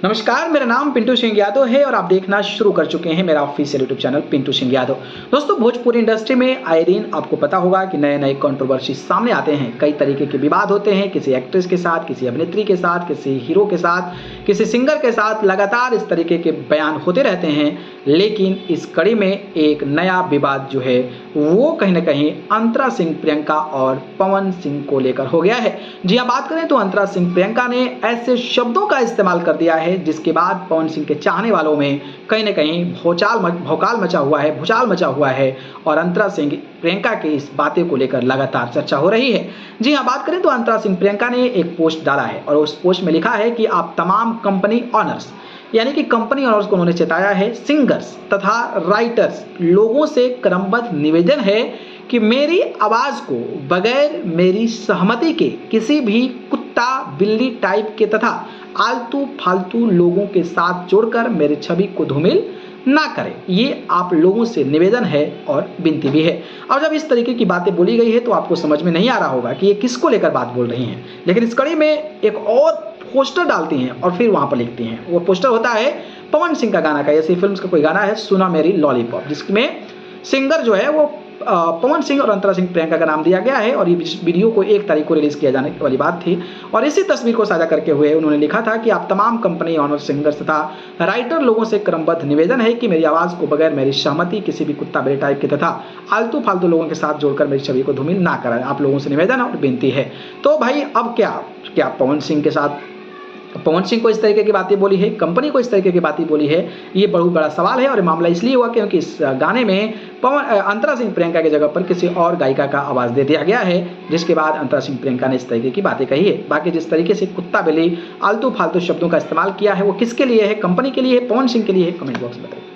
नमस्कार, मेरा नाम पिंटू सिंह यादव है और आप देखना शुरू कर चुके हैं मेरा official YouTube channel Pintu Singh Yadav. दोस्तों, भोजपुरी इंडस्ट्री में आए दिन आपको पता होगा कि नए नए कंट्रोवर्सी सामने आते हैं। कई तरीके के विवाद होते हैं, किसी एक्ट्रेस के साथ, किसी अभिनेत्री के साथ, किसी हीरो के साथ, किसी सिंगर के साथ। लगातार इस तरीके के बयान होते रहते हैं, लेकिन इस कड़ी में एक नया विवाद जो है वो कहीं ना कहीं अंतरा सिंह प्रियंका और पवन सिंह को लेकर हो गया है। जी हाँ, बात करें तो अंतरा सिंह प्रियंका ने ऐसे शब्दों का इस्तेमाल कर दिया है जिसके बाद पवन सिंह के चाहने वालों में कहीं ना कहीं भौकाल मचा हुआ है और अंतरा सिंह प्रियंका की इस बातें को लेकर लगातार चर्चा हो रही है। जी हाँ, बात करें तो अंतरा सिंह प्रियंका ने एक पोस्ट डाला है और उस पोस्ट में लिखा है कि आप तमाम कंपनी ऑनर्स, यानी कि कंपनी ऑनर्स को उन्होंने चेताया है, सिंगर्स तथा राइटर्स लोगों से क्रमबद्ध निवेदन है कि मेरी आवाज को बगैर मेरी सहमति के किसी भी कुत्ता बिल्ली टाइप के तथा आलतू फालतू लोगों के साथ जोड़कर मेरी छवि को धूमिल ना करें। ये आप लोगों से निवेदन है और विनती भी है। और जब इस तरीके की बातें बोली गई है तो आपको समझ में नहीं आ रहा होगा कि ये किसको लेकर बात बोल रही हैं, लेकिन इस कड़ी में एक और पोस्टर डालती हैं और फिर वहां पर लिखती हैं। वो पोस्टर होता है पवन सिंह का गाना का, ऐसी फिल्म का कोई गाना है सुना मेरी लॉलीपॉप, जिसमें सिंगर जो है वो पवन सिंह और अंतरा सिंह प्रियंका का नाम दिया गया है और ये वीडियो को 1 तारीख को रिलीज किया जाने वाली बात थी। और इसी तस्वीर को साझा करके हुए उन्होंने लिखा था कि आप तमाम कंपनी ऑनर सिंगर्स तथा राइटर लोगों से क्रमबद्ध निवेदन है कि मेरी आवाज को बगैर मेरी सहमति किसी भी कुत्ता बिल्ली टाइप के तथा आलतू फालतू लोगों के साथ जोड़कर मेरी छवि को धूमिल ना कराएं। आप लोगों से निवेदन और विनती है। तो भाई अब क्या पवन सिंह को इस तरीके की बातें बोली है, कंपनी को इस तरीके की बातें बोली है, ये बहुत बड़ा सवाल है। और मामला इसलिए हुआ क्योंकि इस गाने में अंतरा सिंह प्रियंका की जगह पर किसी और गायिका का आवाज़ दे दिया गया है, जिसके बाद अंतरा सिंह प्रियंका ने इस तरीके की बातें कही है। बाकी जिस तरीके से कुत्ता बिल्ली आलतू फालतू शब्दों का इस्तेमाल किया है वो किसके लिए है, कंपनी के लिए है, पवन सिंह के लिए है, कमेंट बॉक्स में बताइए।